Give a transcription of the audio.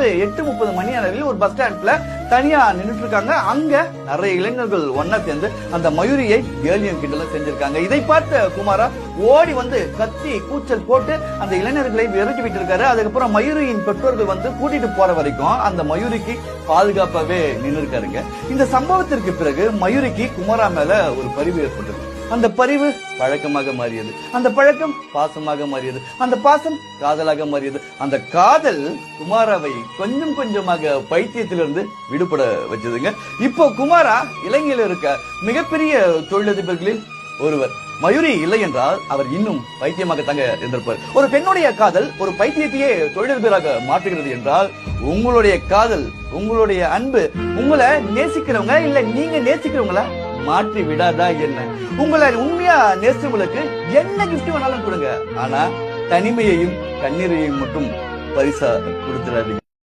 இரவு 8:30 மணி அளவில் ஒரு பஸ் ஸ்டாண்ட்ல தனியா நின்றுட்டு இருக்காங்க. அங்க நிறைய இளைஞர்கள் ஒன்னா சேர்ந்து அந்த மயூரியை கேலியும் கிண்டலும் செஞ்சிருக்காங்க. இதை பார்த்த குமாரா ஓடி வந்து கத்தி கூச்சல் போட்டு அந்த இளைஞர்களை விரட்டி விட்டு இருக்காரு. அதுக்கப்புறம் மயூரியின் பெற்றோர்கள் வந்து கூட்டிட்டு போற வரைக்கும் அந்த மயூரிக்கு பாதுகாப்பாவே நின்று இருக்காருங்க. இந்த சம்பவத்திற்கு பிறகு மயூரிக்கு குமாரா மேல ஒரு பரிவு ஏற்பட்டது. அந்த பரிவு பழக்கமாக மாறியது, அந்த பழக்கம் பாசமாக மாறியது, அந்த பாசம் காதலாக மாறியது. அந்த காதல் குமாராவை கொஞ்சம் கொஞ்சமாக பைத்தியத்திலிருந்து விடுபட வச்சதுங்க. இப்போ குமாரா இலங்கையில் இருக்க மிகப்பெரிய தொழிலதிபர்களில் ஒருவர். மயூரி இல்லை என்றால் அவர் இன்னும் பைத்தியமாக தாங்க இருந்திருப்பார். ஒரு பெண்ணுடைய காதல் ஒரு பைத்தியத்தையே தொழிலதிபராக மாற்றுகிறது என்றால் உங்களுடைய காதல், உங்களுடைய அன்பு உங்களை நேசிக்கிறவங்க இல்ல நீங்க நேசிக்கிறவங்களா மாற்றி விடாதா என்ன? உங்களை உண்மையா நேசிச்சவங்களுக்கு என்ன கிஃப்ட் வேணாலும் கொடுங்க, ஆனா தனிமையையும் கண்ணீரையும் மட்டும் பரிசா கொடுத்துடாதீங்க.